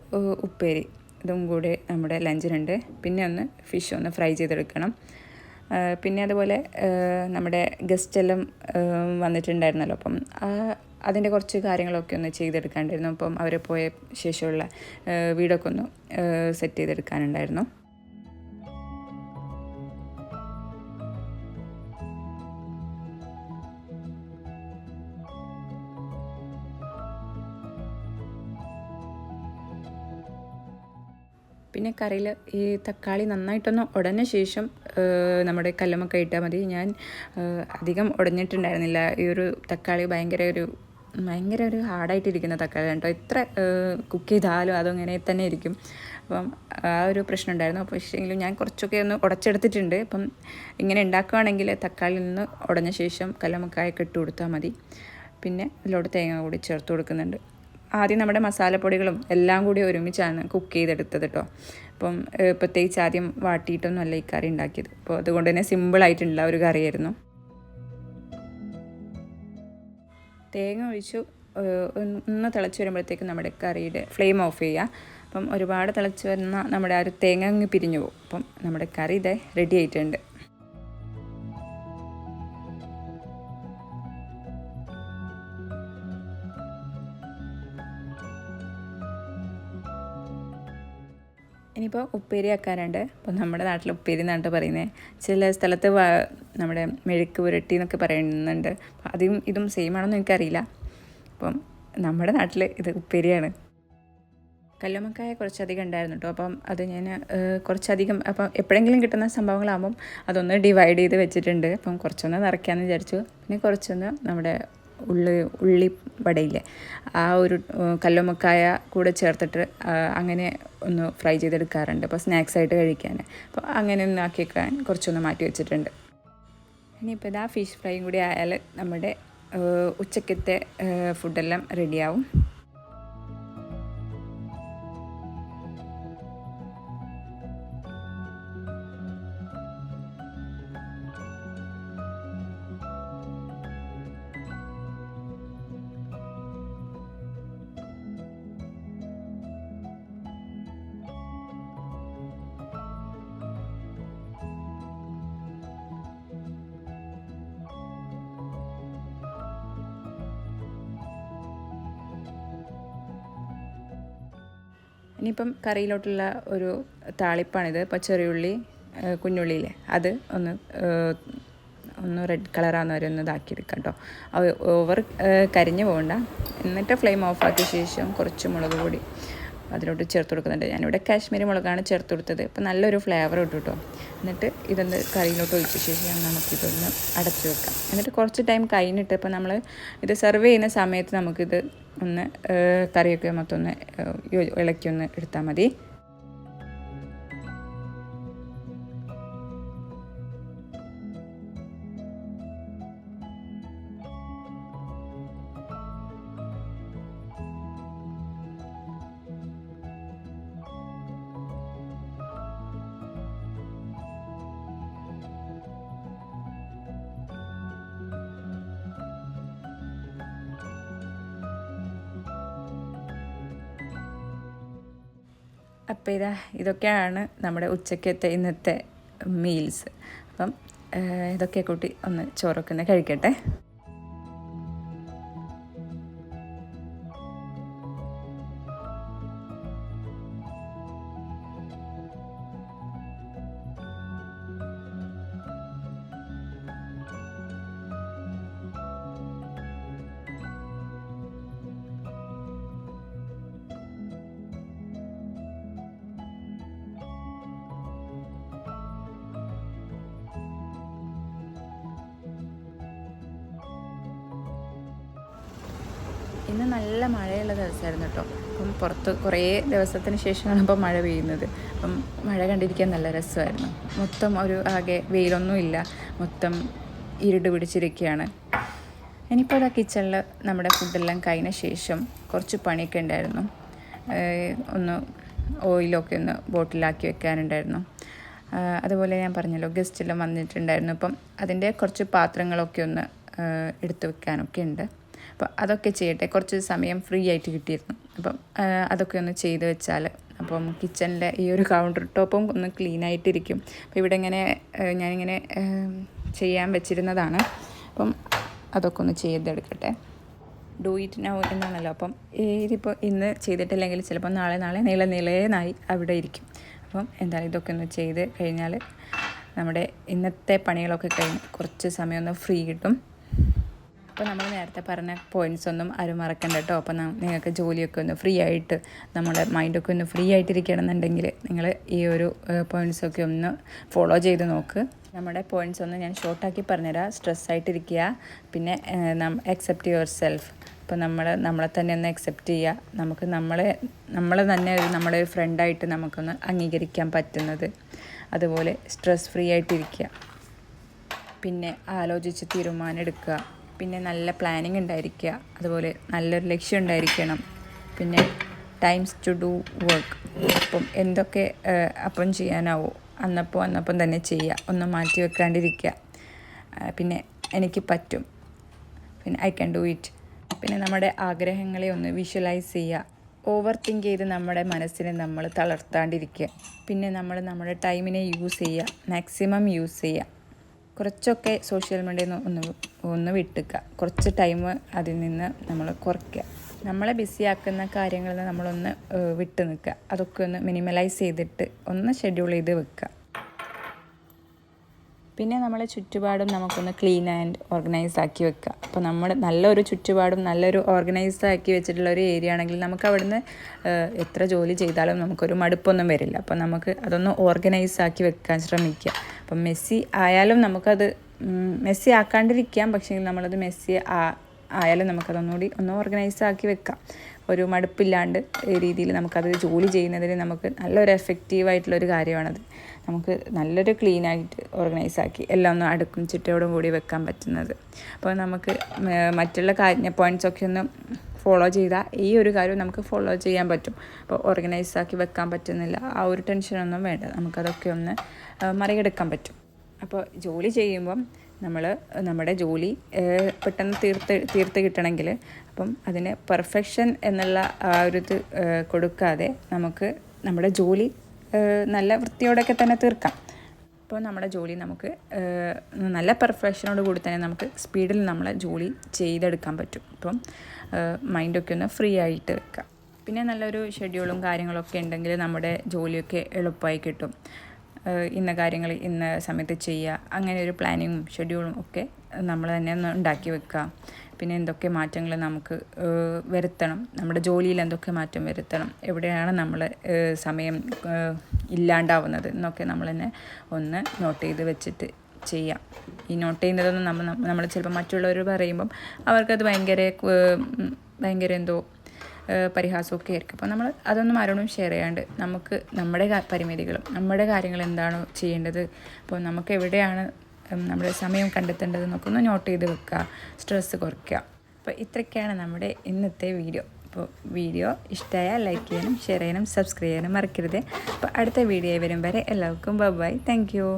ഉപ്പേരി, ഇതും കൂടെ നമ്മുടെ ലഞ്ചിനുണ്ട്. പിന്നെ ഒന്ന് ഫിഷ് ഒന്ന് ഫ്രൈ ചെയ്തെടുക്കണം. പിന്നെ അതുപോലെ നമ്മുടെ ഗസ്റ്റെല്ലാം വന്നിട്ടുണ്ടായിരുന്നല്ലോ. അപ്പം അതിൻ്റെ കുറച്ച് കാര്യങ്ങളൊക്കെ ഒന്ന് ചെയ്തെടുക്കാണ്ടായിരുന്നു. അപ്പം അവർ പോയ ശേഷമുള്ള വീടൊക്കെ ഒന്ന് സെറ്റ് ചെയ്തെടുക്കാനുണ്ടായിരുന്നു. പിന്നെ കറിയിൽ ഈ തക്കാളി നന്നായിട്ടൊന്ന് ഉടഞ്ഞ ശേഷം നമ്മുടെ കല്ലുമ്മക്ക ഇട്ടാൽ മതി. ഞാൻ അധികം ഉടഞ്ഞിട്ടുണ്ടായിരുന്നില്ല. ഈ ഒരു തക്കാളി ഭയങ്കര ഒരു ഹാർഡായിട്ടിരിക്കുന്ന തക്കാളി കേട്ടോ. എത്ര കുക്ക് ചെയ്താലും അതങ്ങനെ തന്നെ ഇരിക്കും. അപ്പം ആ ഒരു പ്രശ്നം ഉണ്ടായിരുന്നു. പക്ഷേങ്കിലും ഞാൻ കുറച്ചൊക്കെ ഒന്ന് ഉടച്ചെടുത്തിട്ടുണ്ട്. അപ്പം ഇങ്ങനെ ഉണ്ടാക്കുകയാണെങ്കിൽ തക്കാളിയിൽ നിന്ന് ഉടഞ്ഞ ശേഷം കല്ലുമ്മക്കായൊക്കെ ഇട്ട് കൊടുത്താൽ മതി. പിന്നെ ഇതിലോട്ട് തേങ്ങ കൂടി ചേർത്ത് കൊടുക്കുന്നുണ്ട്. ആദ്യം നമ്മുടെ മസാലപ്പൊടികളും എല്ലാം കൂടി ഒരുമിച്ചാണ് കുക്ക് ചെയ്തെടുത്തത് കേട്ടോ. അപ്പം പ്രത്യേകിച്ച് ആദ്യം വാട്ടിയിട്ടൊന്നും അല്ല ഈ കറി ഉണ്ടാക്കിയത്. അപ്പോൾ അതുകൊണ്ട് തന്നെ സിമ്പിളായിട്ടുള്ള ഒരു കറിയായിരുന്നു. തേങ്ങ ഒഴിച്ചു ഒന്ന് തിളച്ച് വരുമ്പോഴത്തേക്കും നമ്മുടെ കറിയുടെ ഫ്ലെയിം ഓഫ് ചെയ്യുക. അപ്പം ഒരുപാട് തിളച്ച് വരുന്ന നമ്മുടെ ആ ഒരു തേങ്ങ അങ്ങ് പിരിഞ്ഞു പോകും. അപ്പം നമ്മുടെ കറി ഇതേ റെഡി ആയിട്ടുണ്ട്. ഇനിയിപ്പോൾ ഉപ്പേരി ആക്കാനുണ്ട്. അപ്പോൾ നമ്മുടെ നാട്ടിൽ ഉപ്പേരി എന്നാണ് പറയുന്നത്. ചില സ്ഥലത്ത് നമ്മുടെ മെഴുക്ക് പുരട്ടി എന്നൊക്കെ പറയുന്നുണ്ട്. അതും ഇതും സെയിം ആണെന്ന് എനിക്കറിയില്ല. അപ്പം നമ്മുടെ നാട്ടിൽ ഇത് ഉപ്പേരിയാണ്. കല്ലുമ്മക്കായ കുറച്ചധികം ഉണ്ടായിരുന്നു കേട്ടോ. അപ്പം അത് ഞാൻ കുറച്ചധികം, അപ്പം എപ്പോഴെങ്കിലും കിട്ടുന്ന സംഭവങ്ങളാകുമ്പം അതൊന്ന് ഡിവൈഡ് ചെയ്ത് വെച്ചിട്ടുണ്ട്. അപ്പം കുറച്ചൊന്ന് നിറയ്ക്കാമെന്ന് വിചാരിച്ചു. പിന്നെ കുറച്ചൊന്ന് നമ്മുടെ ഉള്ളി വടയില്ലേ, ആ ഒരു കല്ലുമ്മക്കായ കൂടെ ചേർത്തിട്ട് അങ്ങനെ ഒന്ന് ഫ്രൈ ചെയ്തെടുക്കാറുണ്ട്. അപ്പോൾ സ്നാക്സായിട്ട് കഴിക്കാൻ. അപ്പോൾ അങ്ങനെ ഒന്ന് ആക്കി വെക്കാൻ കുറച്ചൊന്ന് മാറ്റി വെച്ചിട്ടുണ്ട്. ഇനിയിപ്പോൾ ഇതാ ഫിഷ് ഫ്രൈയും കൂടി ആയാൽ നമ്മുടെ ഉച്ചക്കത്തെ ഫുഡെല്ലാം റെഡിയാവും. ഇനിയിപ്പം കറിയിലോട്ടുള്ള ഒരു താളിപ്പാണിത്. ഇപ്പോൾ ചെറിയുള്ളി, കുഞ്ഞുള്ളിയില്ലേ, അത് ഒന്ന് റെഡ് കളറാകുന്ന വരെ ഒന്ന് ഇതാക്കിയെടുക്കാം കേട്ടോ. ഓവർ കരിഞ്ഞു പോകണ്ട. എന്നിട്ട് ഫ്ലെയിം ഓഫാക്കിയ ശേഷം കുറച്ച് മുളക് പൊടി അതിലോട്ട് ചേർത്ത് കൊടുക്കുന്നുണ്ട്. ഞാനിവിടെ കാശ്മീരി മുളകാണ് ചേർത്ത് കൊടുത്തത്. അപ്പോൾ നല്ലൊരു ഫ്ലേവർ കിട്ടും കേട്ടോ. എന്നിട്ട് ഇതൊന്ന് കറിയിലോട്ട് ഒഴിച്ച ശേഷം നമുക്കിതൊന്ന് അടച്ചു വെക്കാം. എന്നിട്ട് കുറച്ച് ടൈം കഴിഞ്ഞിട്ട് ഇപ്പോൾ നമ്മൾ ഇത് സെർവ് ചെയ്യുന്ന സമയത്ത് നമുക്കിത് ഒന്ന് കറിയൊക്കെ മൊത്തം ഒന്ന് ഇളക്കി ഒന്ന് എടുത്താൽ മതി. അപ്പോൾ ഇതൊക്കെയാണ് നമ്മുടെ ഉച്ചക്കത്തെ ഇന്നത്തെ മീൽസ്. അപ്പം ഇതൊക്കെ കൂട്ടി ഒന്ന് ചോറൊക്കെ ഒന്ന് കഴിക്കട്ടെ. ഇന്ന് നല്ല മഴയുള്ള ദിവസമായിരുന്നു കേട്ടോ. അപ്പം പുറത്ത് കുറേ ദിവസത്തിന് ശേഷമാണ് ഇപ്പം മഴ പെയ്യുന്നത്. അപ്പം മഴ കണ്ടിരിക്കാൻ നല്ല രസമായിരുന്നു. മൊത്തം ഒരു ആകെ വെയിലൊന്നുമില്ല, മൊത്തം ഇരുട് പിടിച്ചിരിക്കുകയാണ്. ഇനിയിപ്പോൾ അതാ കിച്ചണിൽ നമ്മുടെ ഫുഡെല്ലാം കഴിഞ്ഞ ശേഷം കുറച്ച് പണിയൊക്കെ ഉണ്ടായിരുന്നു. ഒന്ന് ഓയിലൊക്കെ ഒന്ന് ബോട്ടിലാക്കി വെക്കാനുണ്ടായിരുന്നു. അതുപോലെ ഞാൻ പറഞ്ഞല്ലോ ഗസ്റ്റെല്ലാം വന്നിട്ടുണ്ടായിരുന്നു. അപ്പം അതിൻ്റെ കുറച്ച് പാത്രങ്ങളൊക്കെ ഒന്ന് എടുത്തു വെക്കാനൊക്കെ ഉണ്ട്. അപ്പോൾ അതൊക്കെ ചെയ്യട്ടെ. കുറച്ച് സമയം ഫ്രീ ആയിട്ട് കിട്ടിയിരുന്നു. അപ്പം അതൊക്കെ ഒന്ന് ചെയ്ത് വെച്ചാൽ അപ്പം കിച്ചണിലെ ഈ ഒരു കൗണ്ടർ ടോപ്പും ഒന്ന് ക്ലീൻ ആയിട്ടിരിക്കും. അപ്പോൾ ഇവിടെ ഇങ്ങനെ ഞാനിങ്ങനെ ചെയ്യാൻ വെച്ചിരുന്നതാണ്. അപ്പം അതൊക്കെ ഒന്ന് ചെയ്തെടുക്കട്ടെ. ഡു ഇറ്റ് നൗ എന്നാണല്ലോ. അപ്പം ഇതിപ്പോൾ ഇന്ന് ചെയ്തിട്ടില്ലെങ്കിൽ ചിലപ്പോൾ നാളെ നിളനായി അവിടെ ഇരിക്കും. അപ്പം എന്തായാലും ഇതൊക്കെ ഒന്ന് ചെയ്ത് കഴിഞ്ഞാൽ നമ്മുടെ ഇന്നത്തെ പണികളൊക്കെ കഴിഞ്ഞ് കുറച്ച് സമയം ഒന്ന് ഫ്രീ കിട്ടും. അപ്പോൾ നമ്മൾ നേരത്തെ പറഞ്ഞ പോയിൻറ്റ്സ് ഒന്നും ആരും മറക്കണ്ട കേട്ടോ. അപ്പോൾ നിങ്ങൾക്ക് ജോലിയൊക്കെ ഒന്ന് ഫ്രീ ആയിട്ട് നമ്മുടെ മൈൻഡൊക്കെ ഒന്ന് ഫ്രീ ആയിട്ടിരിക്കണമെന്നുണ്ടെങ്കിൽ നിങ്ങൾ ഈ ഒരു പോയിൻറ്റ്സൊക്കെ ഒന്ന് ഫോളോ ചെയ്ത് നോക്ക്. നമ്മുടെ പോയിൻറ്റ്സ് ഒന്ന് ഞാൻ ഷോർട്ടാക്കി പറഞ്ഞുതരാം. സ്ട്രെസ്സായിട്ടിരിക്കുക, പിന്നെ അക്സെപ്റ്റ് യുവർ സെൽഫ്. അപ്പോൾ നമ്മളെ തന്നെ ഒന്ന് അക്സെപ്റ്റ് ചെയ്യുക. നമുക്ക് നമ്മളെ തന്നെ നമ്മുടെ ഒരു ഫ്രണ്ടായിട്ട് നമുക്കൊന്ന് അംഗീകരിക്കാൻ പറ്റുന്നത്. അതുപോലെ സ്ട്രെസ് ഫ്രീ ആയിട്ടിരിക്കുക, പിന്നെ ആലോചിച്ച് തീരുമാനം എടുക്കുക, പിന്നെ നല്ല പ്ലാനിങ് ഉണ്ടായിരിക്കുക, അതുപോലെ നല്ലൊരു ലക്ഷ്യം ഉണ്ടായിരിക്കണം, പിന്നെ ടൈംസ് ടു ഡു വർക്ക്. അപ്പം എന്തൊക്കെ അപ്പം ചെയ്യാനാവോ അന്നപ്പം തന്നെ ചെയ്യുക, ഒന്നും മാറ്റി വെക്കാണ്ടിരിക്കുക. പിന്നെ എനിക്ക് പറ്റും, പിന്നെ ഐ ക്യാൻ ഡു ഇറ്റ്. പിന്നെ നമ്മുടെ ആഗ്രഹങ്ങളെ ഒന്ന് വിഷ്വലൈസ് ചെയ്യുക. ഓവർ തിങ്ക് ചെയ്ത് നമ്മുടെ മനസ്സിനെ നമ്മൾ തളർത്താണ്ടിരിക്കുക. പിന്നെ നമ്മുടെ ടൈമിനെ യൂസ് ചെയ്യുക, മാക്സിമം യൂസ് ചെയ്യുക. കുറച്ചൊക്കെ സോഷ്യൽ മീഡിയയിൽ നിന്ന് ഒന്ന് വിട്ടുക്കുക. കുറച്ച് ടൈം അതിൽ നിന്ന് നമ്മൾ കുറയ്ക്കുക. നമ്മളെ ബിസിയാക്കുന്ന കാര്യങ്ങളിൽ നിന്ന് നമ്മളൊന്ന് വിട്ടു നിൽക്കുക. അതൊക്കെ ഒന്ന് മിനിമലൈസ് ചെയ്തിട്ട് ഒന്ന് ഷെഡ്യൂൾ ചെയ്ത് വെക്കുക. പിന്നെ നമ്മളെ ചുറ്റുപാടും നമുക്കൊന്ന് ക്ലീൻ ആൻഡ് ഓർഗനൈസ് ആക്കി വെക്കുക. അപ്പോൾ നല്ലൊരു ചുറ്റുപാടും നല്ലൊരു ഓർഗനൈസ്ഡ് ആക്കി വെച്ചിട്ടുള്ള ഒരു ഏരിയ ആണെങ്കിൽ നമുക്ക് അവിടുന്ന് എത്ര ജോലി ചെയ്താലും നമുക്കൊരു മടുപ്പൊന്നും വരില്ല. അപ്പോൾ നമുക്ക് അതൊന്ന് ഓർഗനൈസ് ആക്കി വെക്കാൻ ശ്രമിക്കുക. അപ്പം മെസ്സി ആയാലും നമുക്കത് മെസ്സി ആക്കാണ്ടിരിക്കാം, പക്ഷേ നമ്മളത് മെസ്സി ആയാലും നമുക്കതൊന്നുകൂടി ഒന്ന് ഓർഗനൈസ് ആക്കി വെക്കാം. ഒരു മടുപ്പില്ലാണ്ട് രീതിയിൽ നമുക്കത് ജോലി ചെയ്യുന്നതിന് നമുക്ക് നല്ലൊരു എഫക്റ്റീവായിട്ടുള്ളൊരു കാര്യമാണത്. നമുക്ക് നല്ലൊരു ക്ലീനായിട്ട് ഓർഗനൈസ് ആക്കി എല്ലാം ഒന്ന് അടുക്കും ചിട്ടയോടും കൂടി വെക്കാൻ പറ്റുന്നത്. അപ്പോൾ നമുക്ക് മറ്റുള്ള പോയിൻറ്റ്സൊക്കെ ഒന്ന് ഫോളോ ചെയ്താൽ ഈ ഒരു കാര്യം നമുക്ക് ഫോളോ ചെയ്യാൻ പറ്റും. അപ്പോൾ ഓർഗനൈസ് ആക്കി വെക്കാൻ പറ്റുന്നില്ല, ആ ഒരു ടെൻഷനൊന്നും വേണ്ട. നമുക്കതൊക്കെ ഒന്ന് മറികടക്കാൻ പറ്റും. അപ്പോൾ ജോലി ചെയ്യുമ്പം നമ്മുടെ ജോലി പെട്ടെന്ന് തീർത്ത് കിട്ടണമെങ്കിൽ അപ്പം അതിന് പെർഫെക്ഷൻ എന്നുള്ള ആ ഒരു ഇത് കൊടുക്കാതെ നമുക്ക് നമ്മുടെ ജോലി നല്ല വൃത്തിയോടൊക്കെ തന്നെ തീർക്കാം. അപ്പോൾ നമ്മുടെ ജോലി നമുക്ക് നല്ല പെർഫെക്ഷനോട് കൂടി തന്നെ നമുക്ക് സ്പീഡിൽ നമ്മളെ ജോലി ചെയ്തെടുക്കാൻ പറ്റും. അപ്പം മൈൻഡൊക്കെ ഒന്ന് ഫ്രീ ആയിട്ട് വെക്കാം. പിന്നെ നല്ലൊരു ഷെഡ്യൂളും കാര്യങ്ങളൊക്കെ ഉണ്ടെങ്കിൽ നമ്മുടെ ജോലിയൊക്കെ എളുപ്പമായി കിട്ടും. ഇന്ന കാര്യങ്ങൾ ഇന്ന സമയത്ത് ചെയ്യുക, അങ്ങനെ ഒരു പ്ലാനിങ്ങും ഷെഡ്യൂളും ഒക്കെ നമ്മൾ തന്നെ ഒന്ന് ഉണ്ടാക്കി വെക്കുക. പിന്നെ എന്തൊക്കെ മാറ്റങ്ങൾ നമുക്ക് വരുത്തണം, നമ്മുടെ ജോലിയിൽ എന്തൊക്കെ മാറ്റം വരുത്തണം, എവിടെയാണ് നമ്മൾ സമയം ഇല്ലാണ്ടാവുന്നത് എന്നൊക്കെ നമ്മൾ തന്നെ ഒന്ന് നോട്ട് ചെയ്ത് വെച്ചിട്ട് ചെയ്യാം. ഈ നോട്ട് ചെയ്യുന്നതൊന്നും നമ്മൾ ചിലപ്പോൾ മറ്റുള്ളവർ പറയുമ്പം അവർക്കത് ഭയങ്കര എന്തോ പരിഹാസമൊക്കെ ആയിരിക്കും. അപ്പോൾ നമ്മൾ അതൊന്നും ആരോടും ഷെയർ ചെയ്യാണ്ട് നമുക്ക് നമ്മുടെ പരിമിതികളും നമ്മുടെ കാര്യങ്ങൾ എന്താണോ ചെയ്യേണ്ടത്, അപ്പോൾ നമുക്ക് എവിടെയാണ് നമ്മുടെ സമയം കണ്ടെത്തേണ്ടത് എന്നൊക്കെ ഒന്ന് നോട്ട് ചെയ്ത് വെക്കുക, സ്ട്രെസ്സ് കുറയ്ക്കുക. അപ്പോൾ ഇത്രയൊക്കെയാണ് നമ്മുടെ ഇന്നത്തെ വീഡിയോ. അപ്പോൾ വീഡിയോ ഇഷ്ടമായാൽ ലൈക്ക് ചെയ്യാനും ഷെയർ ചെയ്യാനും സബ്സ്ക്രൈബ് ചെയ്യാനും മറക്കരുത്. അപ്പോൾ അടുത്ത വീഡിയോ വരും വരെ എല്ലാവർക്കും ബൈ. Thank you.